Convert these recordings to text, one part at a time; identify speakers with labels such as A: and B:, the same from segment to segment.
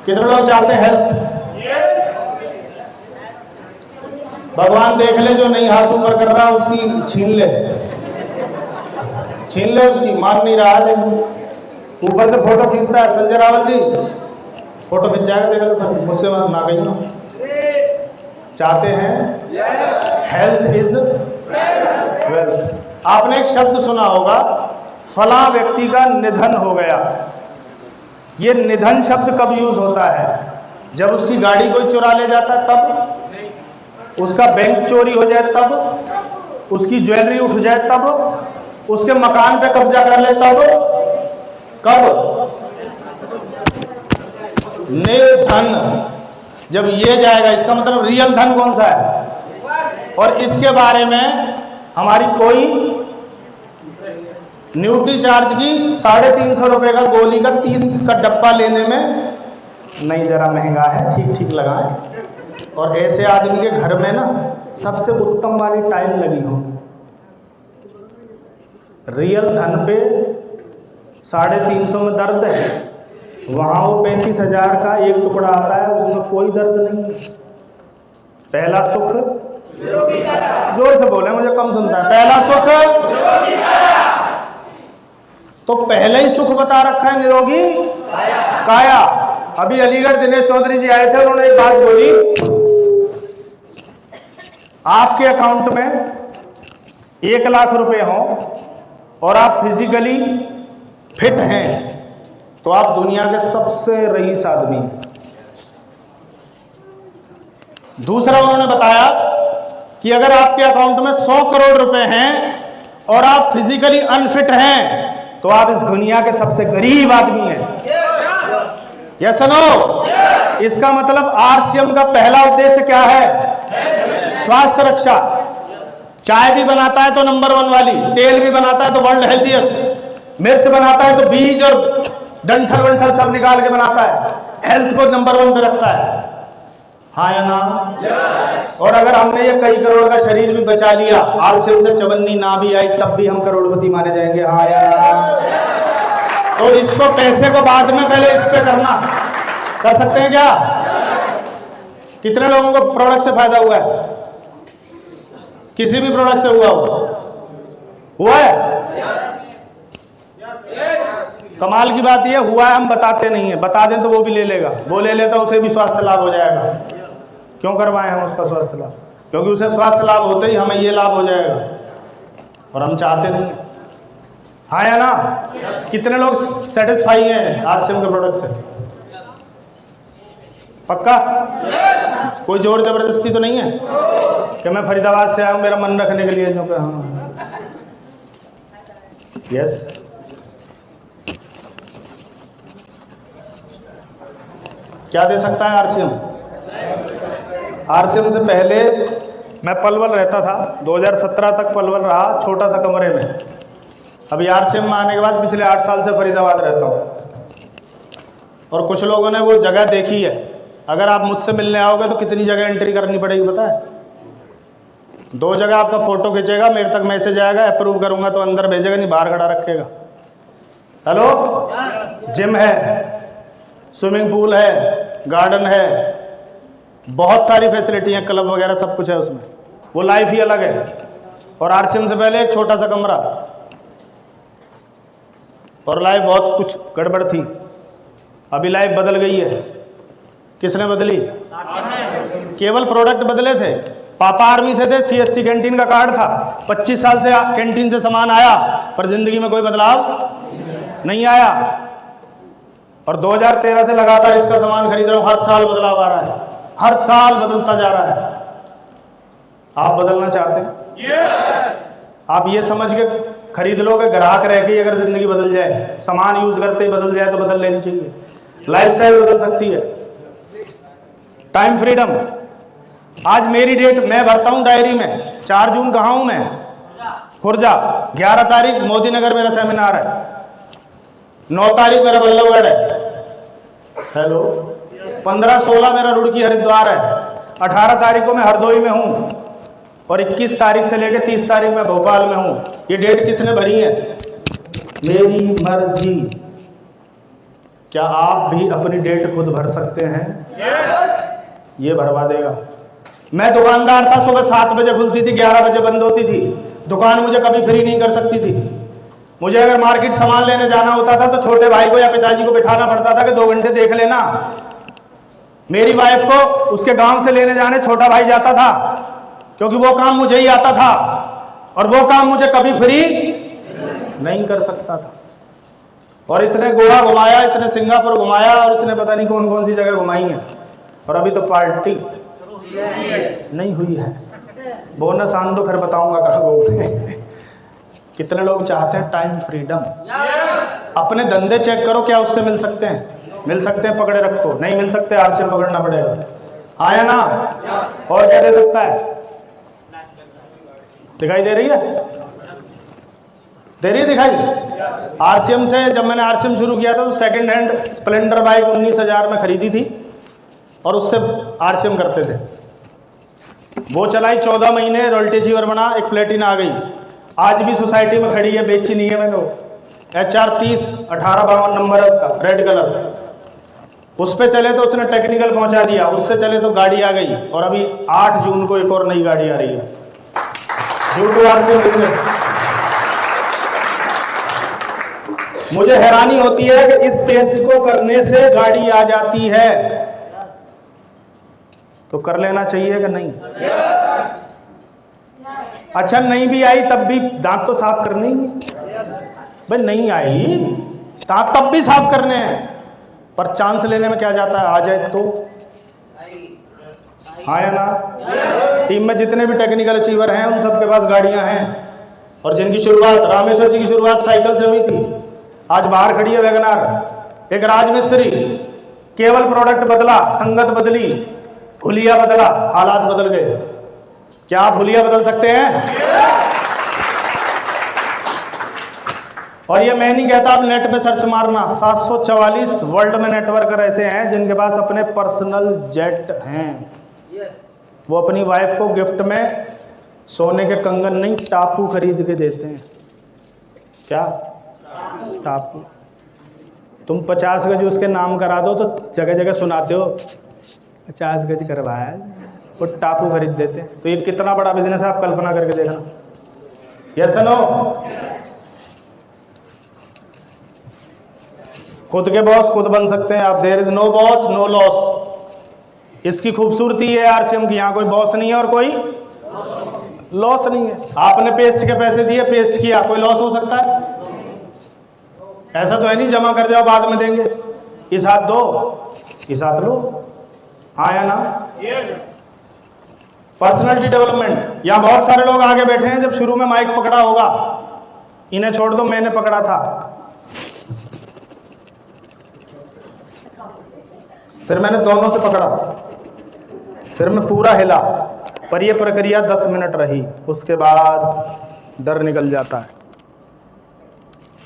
A: कितने लोग चाहते हैं हेल्थ? भगवान देख ले, जो नहीं हाथ ऊपर कर रहा उसकी छीन ले उसकी। मान नहीं रहा, लेकिन ऊपर से फोटो खींचता है। संजय रावल जी फोटो खींच जाएगा, देख लो, मुझसे ना कहीं ना। चाहते हैं हेल्थ इज वेल्थ। आपने एक शब्द सुना होगा, फला व्यक्ति का निधन हो गया। ये निधन शब्द कब यूज होता है? जब उसकी गाड़ी कोई चुरा ले जाता है तब, उसका बैंक चोरी हो जाए तब, उसकी ज्वेलरी उठ जाए तब, उसके मकान पे कब्जा कर ले तब। कब? निधन। जब ये जाएगा, इसका मतलब रियल धन कौन सा है? और इसके बारे में हमारी कोई न्यूट्री चार्ज की 350 रुपए का गोली का 30 का डब्बा लेने में नहीं, जरा महंगा है, ठीक ठीक लगाएं। और ऐसे आदमी के घर में ना सबसे उत्तम वाली टाइल लगी हो। रियल धन पे 350 में दर्द है, वहां वो 35,000 का एक टुकड़ा आता है, उसमें कोई दर्द नहीं है। पहला सुख, जोर से बोले, मुझे कम सुनता है। पहला सुख, तो पहले ही सुख बता रखा है, निरोगी काया। अभी अलीगढ़ दिनेश चौधरी जी आए थे, उन्होंने एक बात बोली, आपके अकाउंट में 1 लाख रुपए हो और आप फिजिकली फिट हैं तो आप दुनिया के सबसे रईस आदमी हैं। दूसरा उन्होंने बताया कि अगर आपके अकाउंट में 100 करोड़ रुपए हैं और आप फिजिकली अनफिट हैं तो आप इस दुनिया के सबसे गरीब आदमी हैं। Yes no? इसका मतलब आरसीएम का पहला उद्देश्य क्या है? स्वास्थ्य रक्षा। चाय भी बनाता है तो नंबर 1 वाली, तेल भी बनाता है तो वर्ल्ड हेल्थीएस्ट, मिर्च बनाता है तो बीज और डंठल वंठल सब निकाल के बनाता है, हेल्थ को नंबर 1 पे रखता है। हाँ या ना? और अगर हमने ये कई करोड़ का शरीर भी बचा लिया, आरसीएम से चवन्नी ना भी आई, तब भी हम करोड़पति माने जाएंगे। हाँ या ना? तो इसको, पैसे को बाद में, पहले इस पे करना। कर सकते हैं क्या? कितने लोगों को प्रोडक्ट से फायदा हुआ है? किसी भी प्रोडक्ट से हुआ है? कमाल की बात यह हुआ है, हम बताते नहीं है। बता दें तो वो भी ले लेगा, वो ले लेता उसे भी स्वास्थ्य लाभ हो जाएगा। क्यों करवाएं हम उसका स्वास्थ्य लाभ? क्योंकि उसे स्वास्थ्य लाभ होते ही हमें ये लाभ हो जाएगा, और हम चाहते नहीं। हाँ या ना? कितने लोग सेटिस्फाई हैं आरसीएम के प्रोडक्ट से? पक्का? कोई जोर जबरदस्ती तो नहीं है कि मैं फरीदाबाद से आया हूं मेरा मन रखने के लिए? जो कि हाँ, यस। क्या दे सकता है आरसीएम? आरसीएम से पहले मैं पलवल रहता था, 2017 तक पलवल रहा, छोटा सा कमरे में। अभी आरसीएम में आने के बाद पिछले 8 साल से फरीदाबाद रहता हूँ। और कुछ लोगों ने वो जगह देखी है। अगर आप मुझसे मिलने आओगे तो कितनी जगह एंट्री करनी पड़ेगी पता है? 2 जगह आपका फोटो खींचेगा, मेरे तक मैसेज आएगा, अप्रूव करूंगा तो अंदर भेजेगा, नहीं बाहर खड़ा रखेगा। हेलो, जिम है, स्विमिंग पूल है, गार्डन है, बहुत सारी फैसिलिटी है, क्लब वगैरह सब कुछ है उसमें। वो लाइफ ही अलग है। और आरसीएम से पहले एक छोटा सा कमरा, और लाइफ बहुत कुछ गड़बड़ थी। अभी लाइफ बदल गई है। किसने बदली? केवल प्रोडक्ट बदले थे। पापा आर्मी से थे, सीएससी कैंटीन का कार्ड था, 25 साल से कैंटीन से सामान आया, पर जिंदगी में कोई बदलाव नहीं आया। और 2013 से लगातार इसका सामान खरीद रहा हूं, हर साल बदलाव आ रहा है, हर साल बदलता जा रहा है। आप बदलना चाहते हैं? आप ये समझ के खरीद लो कि ग्राहक रह के अगर जिंदगी बदल जाए, सामान यूज करते ही बदल जाए तो बदल लेनी चाहिए। लाइफस्टाइल बदल सकती है। Time freedom. आज मेरी डेट मैं भरता हूं डायरी में। 4 जून कहाँ हूं मैं? खुर्जा। 11 तारीख मोदी नगर मेरा सेमिनार है। 9 तारीख मेरा बल्लभगढ़ है। हेलो। 15-16 मेरा रुड़की हरिद्वार है। 18 तारीख को मैं हरदोई में हूँ और 21 तारीख से लेकर 30 तारीख में भोपाल में हूँ। ये डेट किसने भरी है? मेरी मर्जी। क्या आप भी अपनी डेट खुद भर सकते हैं? ये भरवा देगा। मैं दुकानदार था, सुबह 7 बजे खुलती थी, 11 बजे बंद होती थी। दुकान मुझे कभी फ्री नहीं कर सकती थी। मुझे अगर मार्केट सामान लेने जाना होता था तो छोटे भाई को या पिताजी को बिठाना पड़ता था कि 2 घंटे देख लेना। मेरी वाइफ को उसके गांव से लेने जाने छोटा भाई जाता था, क्योंकि वो काम मुझे ही आता था और वो काम मुझे कभी फ्री नहीं कर सकता था। और इसने गोवा घुमाया, इसने सिंगापुर घुमाया और इसने पता नहीं कौन कौन सी जगह घुमाई है। और अभी तो पार्टी नहीं हुई है। बोनस आन दो, फिर बताऊंगा कहाँ घूमने। कितने लोग चाहते हैं टाइम फ्रीडम? अपने धंधे चेक करो, क्या उससे मिल सकते हैं? मिल सकते हैं, पकड़े रखो। नहीं मिल सकते, आरसीएम पकड़ना पड़ेगा। आया ना? और क्या दे सकता है? दिखाई दे रही है? दे रही है दिखाई? आरसीएम से जब मैंने आरसीएम शुरू किया था तो सेकंड हैंड स्प्लेंडर बाइक 19,000 में खरीदी थी और उससे आरसीएम करते थे। वो चलाई 14 महीने, रॉयल्टी अचीवर बना, एक प्लेटिना आ गई। आज भी सोसाइटी में खड़ी है, बेची नहीं है मैंने। HR 30 1852 नंबर है उसका, रेड कलर। उस पे चले तो उसने टेक्निकल पहुंचा दिया, उससे चले तो गाड़ी आ गई। और अभी 8 जून को एक और नई गाड़ी आ रही है, ड्यू टू आरसीएम बिजनेस। मुझे हैरानी होती है कि इस पेस्ट को करने से गाड़ी आ जाती है, तो कर लेना चाहिए कि नहीं? अच्छा, नहीं भी आई तब भी दांत तो साफ करने ही भाई। नहीं आई दांत तब भी साफ करने हैं, पर चांस लेने में क्या जाता है? आ जाए तो। हाँ या ना? टीम में जितने भी टेक्निकल अचीवर हैं उन सबके पास गाड़ियां हैं। और जिनकी शुरुआत, रामेश्वर जी की शुरुआत साइकिल से हुई थी, आज बाहर खड़ी है वैगनार। एक राजमिस्त्री, केवल प्रोडक्ट बदला, संगत बदली, हुलिया बदला, हालात बदल गए। क्या आप हुलिया बदल सकते हैं? और ये मैं नहीं कहता, आप नेट पे सर्च मारना, 744 वर्ल्ड में नेटवर्कर ऐसे हैं जिनके पास अपने पर्सनल जेट हैं। वो अपनी वाइफ को गिफ्ट में सोने के कंगन नहीं, टापू खरीद के देते हैं। क्या टापू? तुम 50 गज उसके नाम करा दो तो जगह जगह सुनाते हो 50 गज करवाया, वो टापू खरीद देते हैं। तो ये कितना बड़ा बिजनेस है, आप कल्पना करके देखना। Yes no? खुद के बॉस खुद बन सकते हैं आप। There is no boss no loss. इसकी खूबसूरती है आरसीएम की, यहाँ कोई बॉस नहीं है और कोई लॉस नहीं है। आपने पेस्ट के पैसे दिए, पेस्ट किया, कोई लॉस हो सकता है? ऐसा तो है नहीं जमा कर जाओ बाद में देंगे, इस हाथ दो इस हाथ लो। हाँ या ना? Personality development. यहाँ बहुत सारे लोग आगे बैठे हैं, जब शुरू में माइक पकड़ा होगा, इन्हें छोड़ दो, मैंने पकड़ा था, फिर मैंने दोनों से पकड़ा, फिर मैं पूरा हिला, पर यह प्रक्रिया 10 मिनट रही, उसके बाद डर निकल जाता है।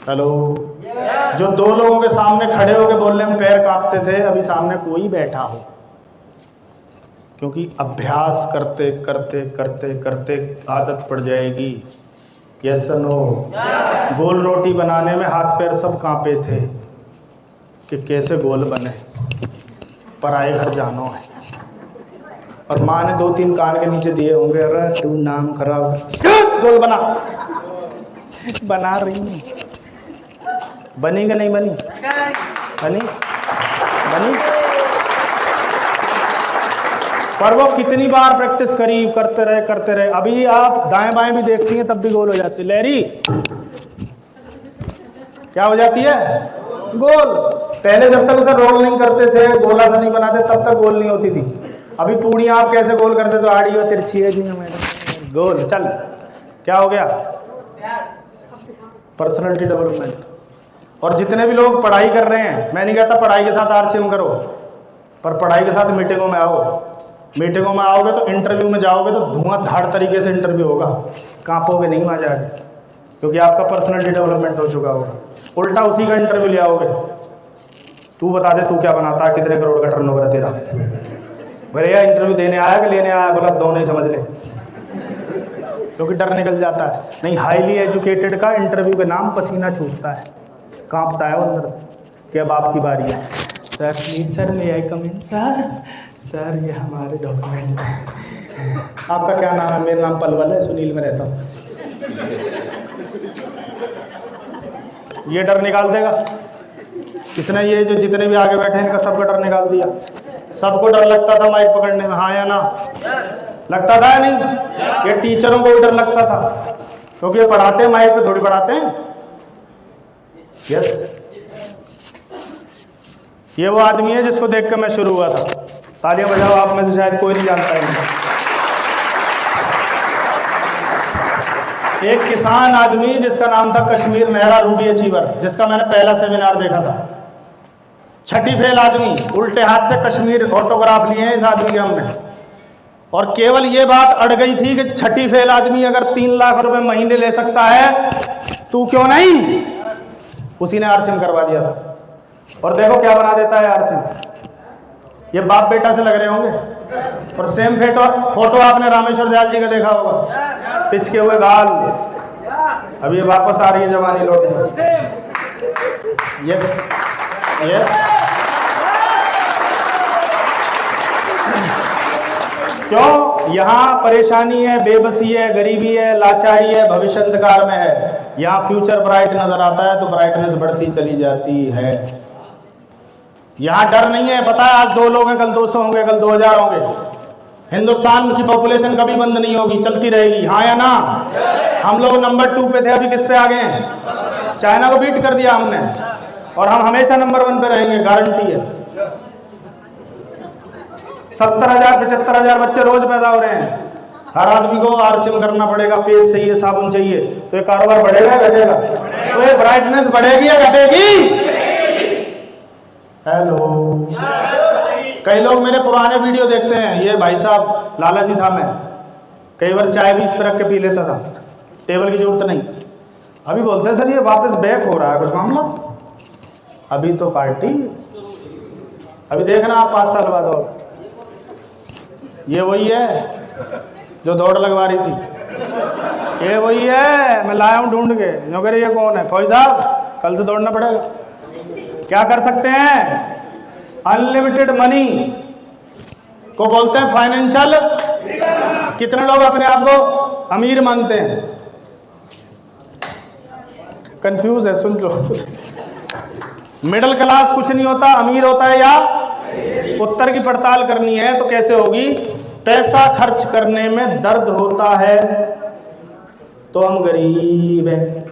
A: हेलो? जो 2 लोगों के सामने खड़े होकर बोलने में पैर कांपते थे, अभी सामने कोई बैठा हो, क्योंकि अभ्यास करते करते करते करते आदत पड़ जाएगी। Yes no? गोल रोटी बनाने में हाथ पैर सब कांपे थे कि कैसे गोल बने, पराए घर जानो है। और माँ ने 2-3 कान के नीचे दिए होंगे, अरे तू नाम खराब, गोल बना। बना रही, बनी कि नहीं बनी? बनी बनी। पर वो कितनी बार प्रैक्टिस करी, करते रहे। अभी आप दाएं बाएं भी देखती हैं तब भी गोल हो जाती है। लहरी क्या हो जाती है? गोल। पहले जब तक उसे रोल नहीं करते थे, गोला सा नहीं बनाते, तब तक गोल नहीं होती थी। अभी पूड़ियाँ आप कैसे गोल करते? तो आड़ी हो, तिरछी है, मैडम गोल। चल, क्या हो गया? Personality development. और जितने भी लोग पढ़ाई कर रहे हैं, मैं नहीं कहता पढ़ाई के साथ आरसीएम करो, पर पढ़ाई के साथ मीटिंगों में आओ। मीटिंगों में आओगे तो इंटरव्यू में जाओगे तो धुआंधार तरीके से इंटरव्यू होगा, कांपोगे नहीं वहाँ जाके, क्योंकि आपका पर्सनालिटी डेवलपमेंट हो चुका होगा। उल्टा उसी का इंटरव्यू ले आओगे, तू बता दे तू क्या बनाता है, कितने करोड़ का टर्नओवर है तेरा। भैया इंटरव्यू देने आया कि लेने आया? बोला दोनों ही समझ ले, क्योंकि डर निकल जाता है। नहीं, हाईली एजुकेटेड का इंटरव्यू के नाम पसीना छूटता है, कांपता है वो अंदर से। कि अब आपकी बारी है। Sir please sir, may I come in sir? Sir ये हमारे डॉक्यूमेंट हैं। आपका क्या नाम है? मेरा नाम पलवल है, सुनील में रहता हूँ। ये डर निकाल देगा किसने? ये जो जितने भी आगे बैठे हैं इनका सबका डर निकाल दिया। सबको डर लगता था माइक पकड़ने में, हाँ या ना? लगता था या नहीं? ये टीचरों को भी डर लगता था, क्योंकि ये पढ़ाते हैं, माइक पे थोड़ी पढ़ाते हैं। यस, ये वो आदमी है जिसको देख कर मैं शुरू हुआ था। तालियां बजाओ, आप में से शायद कोई नहीं जानता है। एक किसान आदमी जिसका नाम था कश्मीर नेहरा रूबी अचीवर, जिसका मैंने पहला सेमिनार देखा था। छठी फेल आदमी, उल्टे हाथ से कश्मीर फोटोग्राफ लिए हैं इस आदमी के हमने। और केवल ये बात अड़ गई थी कि छठी फेल आदमी अगर 3 लाख रुपए महीने ले सकता है, तू क्यों नहीं? उसी ने आरसीएम करवा दिया था। और देखो क्या बना देता है आरसीएम। ये बाप बेटा से लग रहे होंगे। और सेम फोटो आपने रामेश्वर दयाल जी का देखा होगा, पिचके हुए गाल। अब ये वापस आ रही है जवानी लौट में। यस यस, क्यों? यहाँ परेशानी है, बेबसी है, गरीबी है, लाचारी है, भविष्य अंधकार में है। यहाँ फ्यूचर ब्राइट नजर आता है तो ब्राइटनेस बढ़ती चली जाती है। यहाँ डर नहीं है, पता है आज 2 लोग हैं, कल 200 होंगे, कल 2000 होंगे। हिंदुस्तान की पॉपुलेशन कभी बंद नहीं होगी, चलती रहेगी, हाँ या ना? हम लोग नंबर 2 पे थे, अभी किस पे आ गए हैं? चाइना को बीट कर दिया हमने, और हम हमेशा नंबर 1 पे रहेंगे, गारंटी है। 70,000 75,000 बच्चे रोज पैदा हो रहे हैं। हर आदमी को आरसीएम करना पड़ेगा, पेस्ट चाहिए, साबुन चाहिए, तो ये कारोबार बढ़ेगा या घटेगा? तो ये ब्राइटनेस बढ़ेगी या घटेगी? हेलो, कई लोग मेरे पुराने वीडियो देखते हैं। ये भाई साहब लाला जी था, मैं कई बार चाय भी इस पर रख के पी लेता था, टेबल की जरूरत नहीं। अभी बोलते हैं सर ये वापस बैक हो रहा है कुछ मामला। अभी तो पार्टी, अभी देखना आप 5 साल बाद। और ये वही है जो दौड़ लगवा रही थी, ये वही है, मैं लाया हूँ ढूंढ के। जो कह रही ये कौन है? फौजी साहब, कल से दौड़ना पड़ेगा। क्या कर सकते हैं? अनलिमिटेड मनी को बोलते हैं फाइनेंशियल। कितने लोग अपने आप को अमीर मानते हैं? कंफ्यूज है, सुन लो। मिडिल क्लास कुछ नहीं होता, अमीर होता है या? उत्तर की पड़ताल करनी है तो कैसे होगी? पैसा खर्च करने में दर्द होता है तो हम गरीब हैं,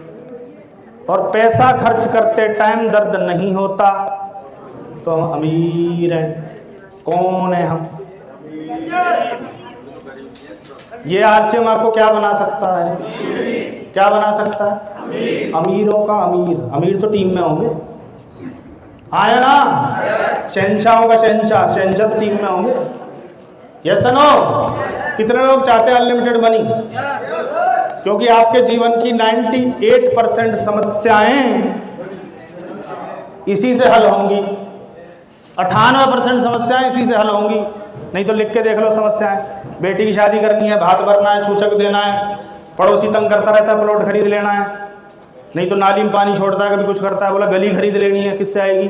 A: और पैसा खर्च करते टाइम दर्द नहीं होता तो हम अमीर हैं। कौन है हम? ये आरसीएम आपको क्या बना सकता है? क्या बना सकता है? अमीरों का अमीर। अमीर तो टीम में होंगे, आया ना? शहंशाहों का शहंशाह, शहंशाह टीम में होंगे। Yes no? कितने लोग चाहते हैं अनलिमिटेड मनी? क्योंकि आपके जीवन की 98% समस्याएं इसी से हल होंगी। 98% समस्याएं इसी से हल होंगी। नहीं तो लिख के देख लो समस्याएं। बेटी की शादी करनी है, भात भरना है, सूचक देना है, पड़ोसी तंग करता रहता है, प्लॉट खरीद लेना है, नहीं तो नाली में पानी छोड़ता है, कभी कुछ करता है, बोला गली खरीद लेनी है, किससे आएगी?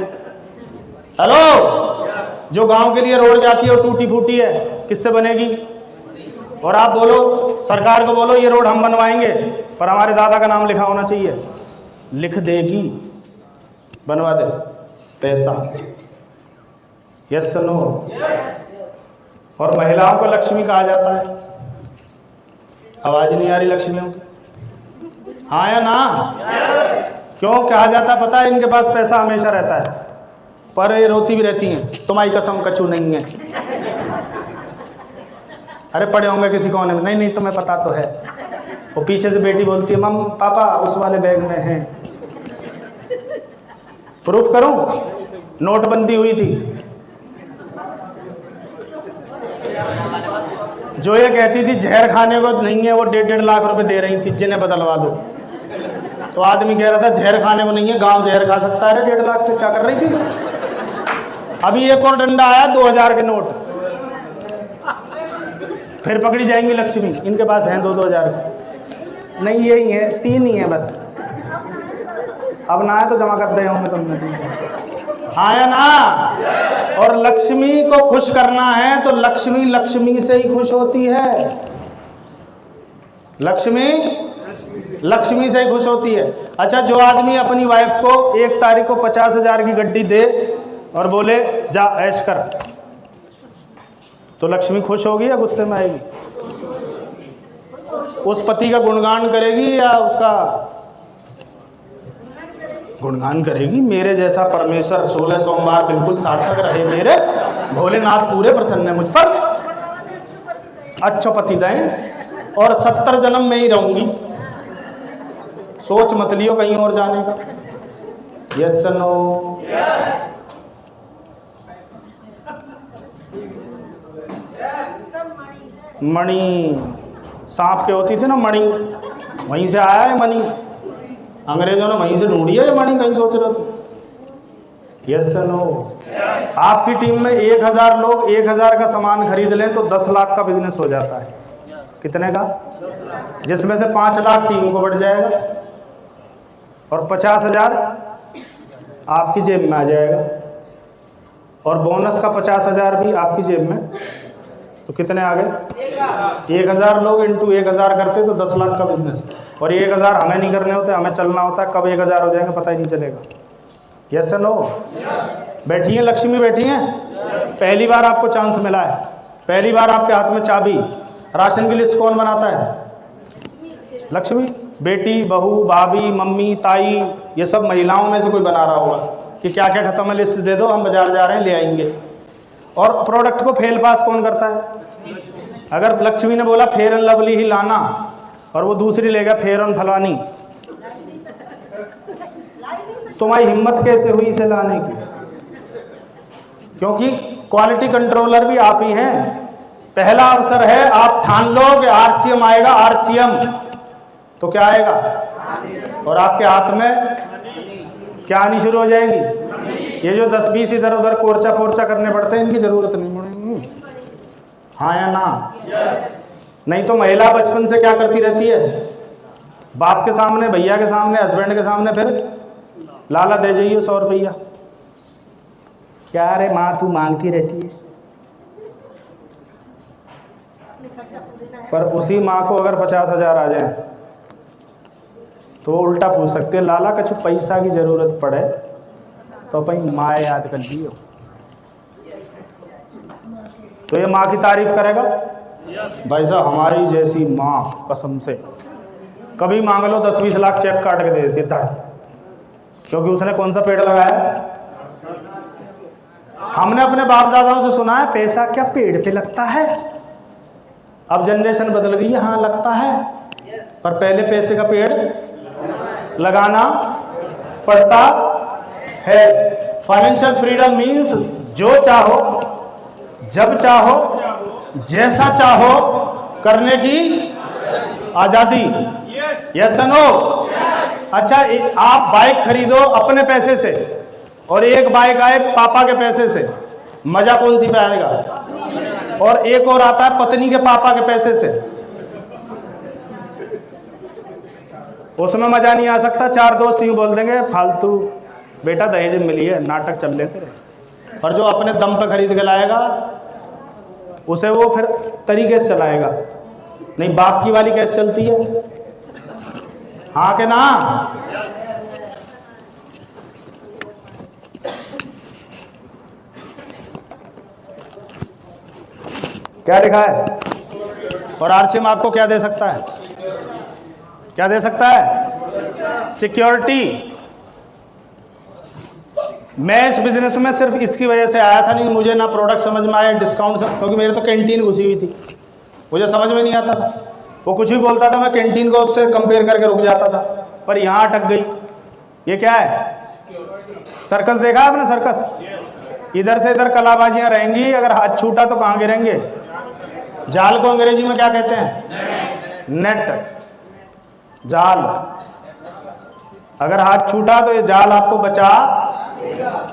A: हेलो, जो गांव के लिए रोड जाती है वो टूटी फूटी है, किससे बनेगी? और आप बोलो, सरकार को बोलो ये रोड हम बनवाएंगे, पर हमारे दादा का नाम लिखा होना चाहिए। लिख देगी, बनवा दे, पैसा। Yes no? और महिलाओं को लक्ष्मी कहा जाता है। आवाज नहीं आ रही लक्ष्मियों की? हाँ या ना? क्यों कहा जाता है पता है? इनके पास पैसा हमेशा रहता है, पर ये रोती भी रहती हैं, तुम्हारी कसम कचू नहीं है। अरे पड़े होंगे किसी कोने में। नहीं नहीं, तुम्हें पता तो है। वो पीछे से बेटी बोलती है, मम पापा उस वाले बैग में है। प्रूफ करूं? नोटबंदी हुई थी, जो ये कहती थी जहर खाने को नहीं है, वो 1.5 लाख रुपए दे रही थी, जिन्हें बदलवा दो। तो आदमी कह रहा था जहर खाने को नहीं है, गांव जहर खा सकता है 1.5 लाख से। क्या कर रही थी? अभी एक और डंडा आया 2000 के नोट, फिर पकड़ी जाएंगी लक्ष्मी। इनके पास हैं 2-2 के। नहीं यही है, 3 ही है बस। अब ना है तो जमा कर दे होंगे तुमने। हाँ या ना? और लक्ष्मी को खुश करना है तो लक्ष्मी लक्ष्मी से ही खुश होती है। लक्ष्मी लक्ष्मी से ही खुश होती है। अच्छा, जो आदमी अपनी वाइफ को 1 तारीख को 50,000 की गड्डी दे और बोले जा ऐश कर, तो लक्ष्मी खुश होगी या गुस्से में आएगी? उस पति का गुणगान करेगी या उसका गुणगान करेगी? मेरे जैसा परमेश्वर 16 सोमवार बिल्कुल सार्थक रहे, मेरे भोलेनाथ पूरे प्रसन्न है मुझ पर, अच्छा पति दें और 70 जन्म में ही रहूंगी। सोच मत लियो कहीं और जाने का। Yes no? मणि सांप के होती थी ना मणि, वहीं से आया है मणि। अंग्रेजों ने वहीं से ढूंढी है मणि, कहीं सोच रहे थे। Yes no? आपकी टीम में 1000 लोग 1000 का सामान खरीद लें तो 10 लाख का बिजनेस हो जाता है। कितने का? जिसमें से 5 लाख टीम को बढ़ जाएगा और 50,000 आपकी जेब में आ जाएगा और बोनस का 50,000 भी आपकी जेब में। तो कितने आ गए? 1000 लोग इंटू 1000 करते तो 10 लाख का बिजनेस। और 1000 हमें नहीं करने होते, हमें चलना होता है। कब 1000 हो जाएंगे पता ही नहीं चलेगा। Yes no? बैठी हैं लक्ष्मी, बैठी हैं। पहली बार आपको चांस मिला है, पहली बार आपके हाथ में चाबी। राशन की लिस्ट कौन बनाता है? लक्ष्मी। बेटी, बहू, भाभी, मम्मी, ताई, ये सब महिलाओं में से कोई बना रहा होगा कि क्या क्या खत्म है, लिस्ट दे दो, हम बाजार जा रहे हैं, ले आएंगे। और प्रोडक्ट को फेल पास कौन करता है? अगर लक्ष्मी ने बोला फेयर एंड लवली ही लाना और वो दूसरी ले गया फेयर एंड फलानी, तुम्हारी हिम्मत कैसे हुई इसे लाने की? क्योंकि क्वालिटी कंट्रोलर भी आप ही हैं। पहला अवसर है, आप ठान लो कि आरसीएम आएगा, आरसीएम तो क्या आएगा? और आपके हाथ में क्या आनी शुरू हो जाएगी? ये जो 10-20 इधर उधर कोर्चा फोर्चा करने पड़ते हैं, इनकी जरूरत नहीं पड़ेगी। हाँ या ना? नहीं तो महिला बचपन से क्या करती रहती है? बाप के सामने, भैया के सामने, हस्बैंड के सामने फिर लाला दे जाइए 100 रुपया। क्या रे माँ तू मांगती रहती है? पर उसी माँ को अगर 50,000 आ जाए तो वो उल्टा पूछ सकते हैं, लाला कछु पैसा की जरूरत पड़े तो अपनी माँ याद कर लियो। तो ये माँ की तारीफ करेगा? भाई साहब हमारी जैसी माँ कसम से कभी मांग लो 10-20 लाख चेक काट के दे देती धड़, क्योंकि उसने कौन सा पेड़ लगाया? हमने अपने बाप दादाओं से सुना है पैसा क्या पेड़ पे लगता है। अब जनरेशन बदल गई है, हाँ लगता है, पर पहले पैसे का पेड़ लगाना पड़ता है। फाइनेंशियल फ्रीडम मीन्स जो चाहो, जब चाहो, जैसा चाहो करने की आजादी। Yes no? अच्छा, आप बाइक खरीदो अपने पैसे से और एक बाइक आए पापा के पैसे से, मजा कौन सी पे आएगा? और एक और आता है पत्नी के पापा के पैसे से, उसमें मजा नहीं आ सकता। 4 दोस्त यूं बोल देंगे फालतू बेटा दहेज मिली है, नाटक चल लेते रहे। और जो अपने दम पे खरीद के लाएगा उसे वो फिर तरीके से चलाएगा। नहीं, बाप की वाली कैसे चलती है? हाँ के ना? क्या लिखा है? और आरसीएम आपको क्या दे सकता है? क्या दे सकता है? सिक्योरिटी। मैं इस बिजनेस में सिर्फ इसकी वजह से आया था, नहीं मुझे ना प्रोडक्ट समझ में आया, डिस्काउंट क्योंकि मेरे तो कैंटीन घुसी हुई थी, मुझे समझ में नहीं आता था। वो कुछ भी बोलता था, मैं कैंटीन को उससे कंपेयर करके रुक जाता था, पर यहाँ अटक गई। ये क्या है? सर्कस देखा आपने? सर्कस इधर से इधर कलाबाजियां रहेंगी, अगर हाथ छूटा तो कहाँ गिरेंगे? जाल को अंग्रेजी में क्या कहते हैं? नेट, जाल। अगर हाथ छूटा तो ये जाल आपको बचा।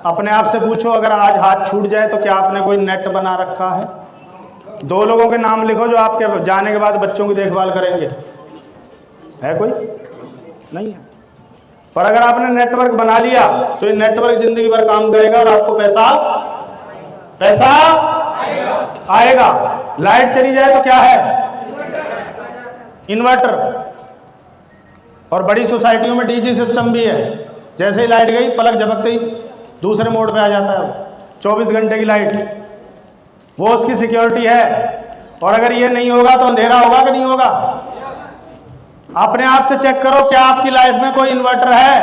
A: अपने आप से पूछो, अगर आज हाथ छूट जाए तो क्या आपने कोई नेट बना रखा है? 2 लोगों के नाम लिखो जो आपके जाने के बाद बच्चों की देखभाल करेंगे। है कोई? नहीं है। पर अगर आपने नेटवर्क बना लिया तो ये नेटवर्क जिंदगी भर काम करेगा और आपको पैसा आएगा। लाइट चली जाए तो क्या है? इन्वर्टर। और बड़ी सोसाइटियों में डीजी सिस्टम भी है, जैसे ही लाइट गई पलक झपकते ही दूसरे मोड पे आ जाता है, 24 घंटे की लाइट, वो उसकी सिक्योरिटी है। और अगर ये नहीं होगा तो अंधेरा होगा कि नहीं होगा? अपने आप से चेक करो, क्या आपकी लाइफ में कोई इन्वर्टर है?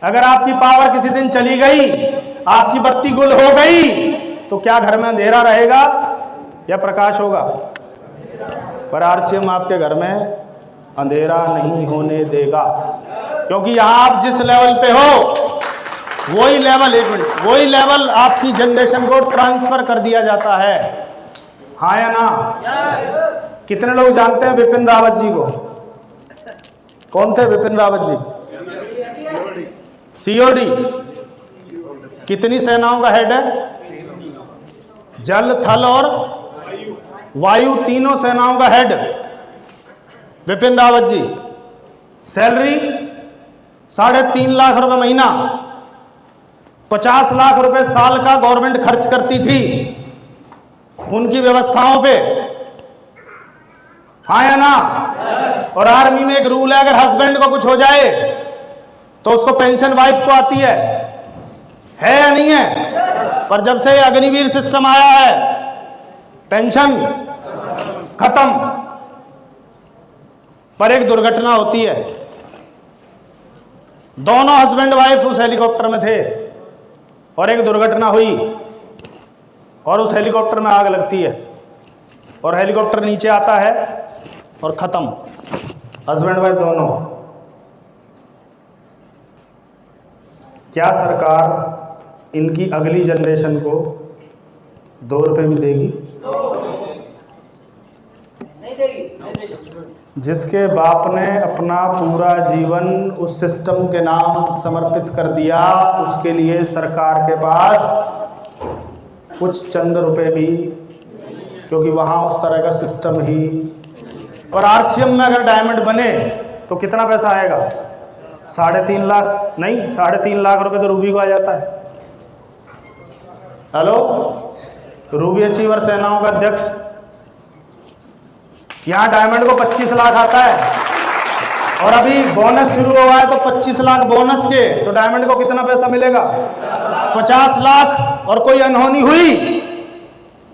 A: अगर आपकी पावर किसी दिन चली गई, आपकी बत्ती गुल हो गई, तो क्या घर में अंधेरा रहेगा या प्रकाश होगा? पर आरसीएम आपके घर में अंधेरा नहीं होने देगा, क्योंकि यहां आप जिस लेवल पे हो वही लेवल, एक मिनट, वही लेवल आपकी जनरेशन को ट्रांसफर कर दिया जाता है। हाँ या ना? कितने लोग जानते हैं बिपिन रावत जी को? कौन थे बिपिन रावत जी? सीओडी। कितनी सेनाओं का हेड है? जल, थल और वायु, तीनों सेनाओं का हेड बिपिन रावत जी। सैलरी 3.5 लाख रुपए महीना, 50 लाख रुपए साल का गवर्नमेंट खर्च करती थी उनकी व्यवस्थाओं पे। हाँ या ना? और आर्मी में एक रूल है, अगर हस्बैंड को कुछ हो जाए तो उसको पेंशन वाइफ को आती है या नहीं है? पर जब से अग्निवीर सिस्टम आया है, पेंशन खत्म। पर एक दुर्घटना होती है, दोनों हस्बैंड वाइफ उस हेलीकॉप्टर में थे और एक दुर्घटना हुई और उस हेलीकॉप्टर में आग लगती है और हेलीकॉप्टर नीचे आता है और खत्म, हस्बैंड वाइफ दोनों। क्या सरकार इनकी अगली जनरेशन को 2 रुपए भी देगी? नहीं देगी। जिसके बाप ने अपना पूरा जीवन उस सिस्टम के नाम समर्पित कर दिया, उसके लिए सरकार के पास कुछ चंद रुपए भी, क्योंकि वहाँ उस तरह का सिस्टम ही। और आरसीएम में अगर डायमंड बने तो कितना पैसा आएगा? 3.5 लाख नहीं, 3.5 लाख रुपए तो रूबी को आ जाता है। हेलो, रूबी अचीवर सेनाओं का अध्यक्ष, यहाँ डायमंड को 25 लाख आता है और अभी बोनस शुरू हुआ है तो 25 लाख बोनस के, तो डायमंड को कितना पैसा मिलेगा? 50 लाख। और कोई अनहोनी हुई,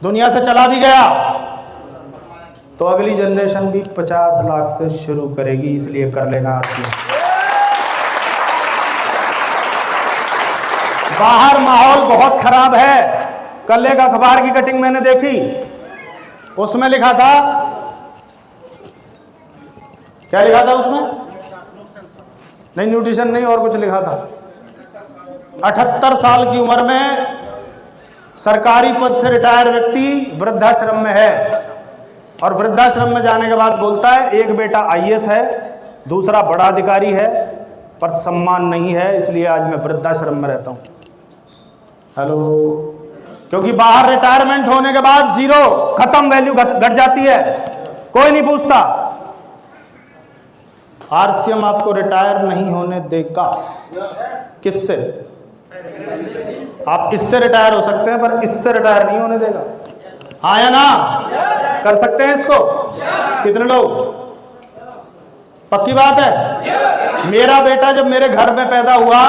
A: दुनिया से चला भी गया, तो अगली जनरेशन भी 50 लाख से शुरू करेगी। इसलिए कर लेना आरसीएम। बाहर माहौल बहुत खराब है। कल एक अखबार की कटिंग मैंने देखी, उसमें लिखा था, क्या लिखा था उसमें? नहीं, न्यूट्रिशन नहीं, और कुछ लिखा था। 78 साल की उम्र में सरकारी पद से रिटायर व्यक्ति वृद्धाश्रम में है और वृद्धाश्रम में जाने के बाद बोलता है, एक बेटा आईएएस है, दूसरा बड़ा अधिकारी है, पर सम्मान नहीं है, इसलिए आज मैं वृद्धाश्रम में रहता हूं। हेलो, क्योंकि बाहर रिटायरमेंट होने के बाद जीरो, खत्म, वैल्यू घट जाती है, कोई नहीं पूछता। आरसीएम आपको रिटायर नहीं होने देगा। किससे? आप इससे रिटायर हो सकते हैं, पर इससे रिटायर नहीं होने देगा। हाँ या ना? कर सकते हैं इसको? कितने लोग? पक्की बात है। मेरा बेटा जब मेरे घर में पैदा हुआ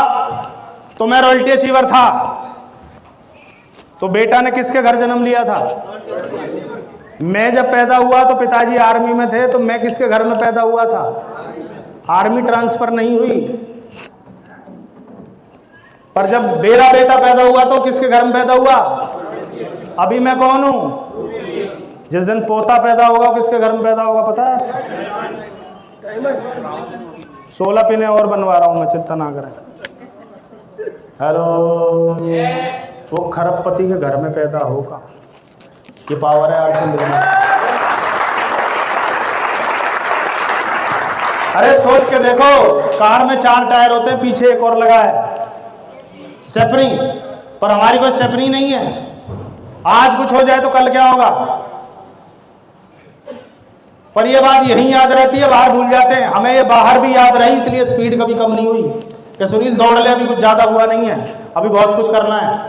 A: तो मैं रॉयल्टी अचीवर था, तो बेटा ने किसके घर जन्म लिया था? मैं जब पैदा हुआ तो पिताजी आर्मी में थे, तो मैं किसके घर में पैदा हुआ था? आर्मी ट्रांसफर नहीं हुई। पर जब मेरा बेटा पैदा हुआ तो किसके घर में पैदा हुआ? अभी मैं कौन हूं? जिस दिन पोता पैदा होगा किसके घर में पैदा होगा पता है? 16 पिने और बनवा रहा हूं मैं, चिंता ना करें। हेलो, वो खरबपति के घर में पैदा होगा। ये पावर है आरसीएम बिजनेस। अरे सोच के देखो, कार में 4 टायर होते हैं, पीछे एक और लगा है स्टेपनी, पर हमारी कोई स्टेपनी नहीं है। आज कुछ हो जाए तो कल क्या होगा? पर ये बात यहीं याद रहती है, बाहर भूल जाते हैं। हमें ये बाहर भी याद रही, इसलिए स्पीड कभी कम नहीं हुई कि सुनील दौड़ ले, अभी कुछ ज्यादा हुआ नहीं है, अभी बहुत कुछ करना है।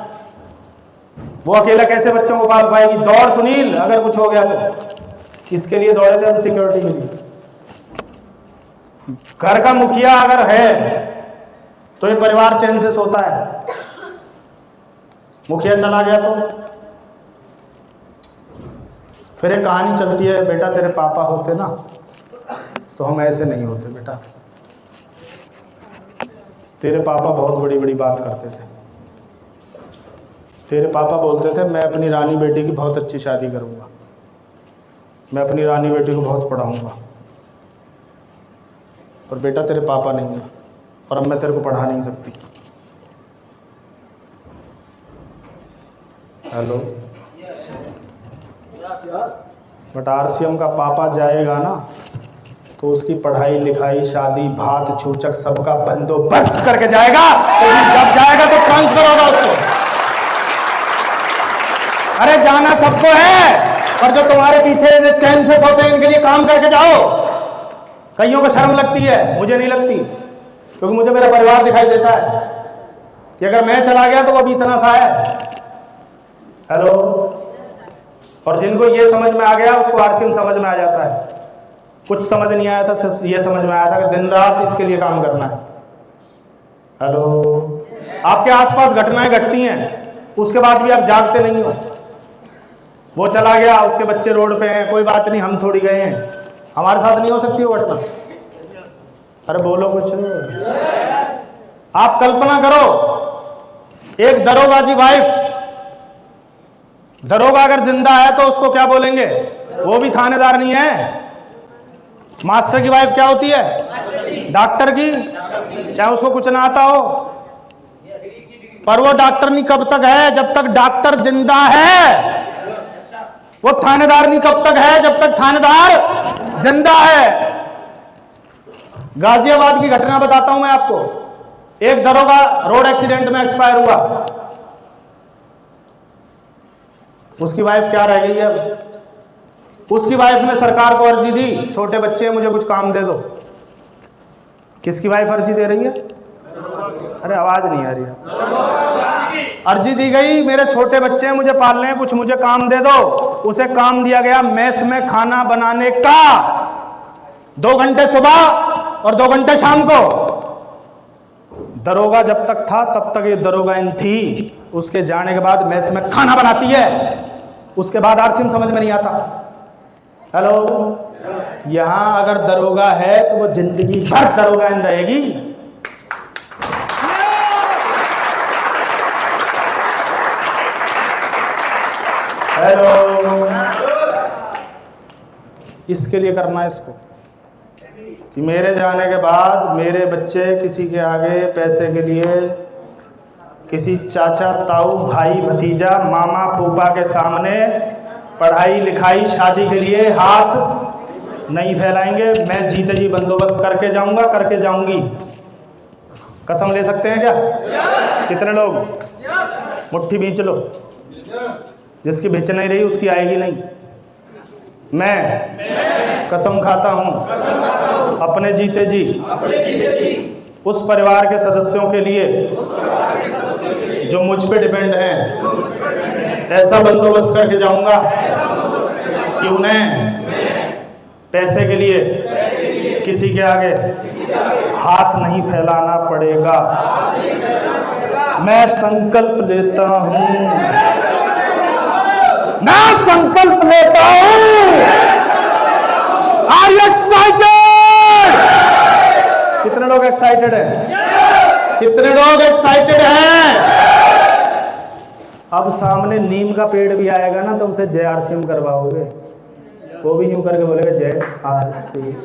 A: वो अकेला कैसे बच्चों को पाल पाएगी? दौड़ सुनील, अगर कुछ हो गया तो। इसके लिए दौड़े थे हम, सिक्योरिटी के लिए। घर का मुखिया अगर है तो ये परिवार चैन से सोता है। मुखिया चला गया तो फिर एक कहानी चलती है, बेटा तेरे पापा होते ना तो हम ऐसे नहीं होते बेटा। तेरे पापा बहुत बड़ी बड़ी बात करते थे। तेरे पापा बोलते थे मैं अपनी रानी बेटी की बहुत अच्छी शादी करूंगा, मैं अपनी रानी बेटी को बहुत पढ़ाऊंगा। पर बेटा तेरे पापा नहीं है और अब मैं तेरे को पढ़ा नहीं सकती। हेलो, बट आरसीएम का पापा जाएगा ना तो उसकी पढ़ाई लिखाई शादी भात छूचक सबका बंदोबस्त करके जाएगा। तो जब जाएगा तो ट्रांसफर होगा उसको। अरे जाना सबको है, पर जो तुम्हारे पीछे चैन से सोते हैं इनके लिए काम करके जाओ। कईयों को शर्म लगती है, मुझे नहीं लगती, क्योंकि मुझे मेरा परिवार दिखाई देता है कि अगर मैं चला गया तो वो भी इतना सा है। हेलो, और जिनको ये समझ में आ गया उसको आरसीएम समझ में आ जाता है। कुछ समझ नहीं आया था, सिर्फ ये समझ में आया था कि दिन रात इसके लिए काम करना है। हेलो, आपके आसपास घटनाएं घटती हैं, उसके बाद भी आप जागते नहीं हो। वो चला गया, उसके बच्चे रोड पे हैं, कोई बात नहीं, हम थोड़ी गए हैं, हमारे साथ नहीं हो सकती वो घटना। अरे बोलो कुछ। आप कल्पना करो, एक दरोगा की वाइफ, दरोगा अगर जिंदा है तो उसको क्या बोलेंगे? वो भी थानेदार नहीं है। मास्टर की वाइफ क्या होती है? डॉक्टर की, चाहे उसको कुछ ना आता हो। पर वो डॉक्टर नहीं कब तक है? जब तक डॉक्टर जिंदा है। वो थानेदार नहीं कब तक है? जब तक थानेदार जिंदा है। गाजियाबाद की घटना बताता हूं मैं आपको। एक दरोगा रोड एक्सीडेंट में एक्सपायर हुआ, उसकी वाइफ क्या रह गई है अब? उसकी वाइफ ने सरकार को अर्जी दी, छोटे बच्चे हैं मुझे कुछ काम दे दो। किसकी वाइफ अर्जी दे रही है? अरे आवाज नहीं आ रही है। अर्जी दी गई, मेरे छोटे बच्चे हैं मुझे पालने हैं, कुछ मुझे काम दे दो। उसे काम दिया गया मेस में खाना बनाने का, 2 घंटे सुबह और 2 घंटे शाम को। दरोगा जब तक था तब तक ये दरोगाइन थी, उसके जाने के बाद मेस में खाना बनाती है, उसके बाद आरसीएम समझ में नहीं आता। हेलो, यहां अगर दरोगा है तो वो जिंदगी भर दरोगाइन रहेगी। हेलो, इसके लिए करना है इसको कि मेरे जाने के बाद मेरे बच्चे किसी के आगे पैसे के लिए, किसी चाचा ताऊ भाई भतीजा मामा फूफा के सामने पढ़ाई लिखाई शादी के लिए हाथ नहीं फैलाएंगे। मैं जीते जी बंदोबस्त करके जाऊंगा, करके जाऊंगी। कसम ले सकते हैं क्या? कितने लोग? मुट्ठी भींच लो। जिसकी भिंच नहीं रही उसकी आएगी नहीं। मैं कसम खाता हूं अपने जीते जी उस परिवार के सदस्यों के लिए जो मुझ पे डिपेंड हैं, ऐसा बंदोबस्त करके जाऊंगा कि उन्हें पैसे के लिए किसी के आगे हाथ नहीं फैलाना पड़ेगा। मैं संकल्प लेता हूं, मैं संकल्प लेता हूं। Are you excited? कितने लोग एक्साइटेड हैं? कितने लोग एक्साइटेड हैं? अब सामने नीम का पेड़ भी आएगा ना तो उसे जय आरसीएम करवाओगे, वो भी यूं करके बोलेगा जय आरसीएम।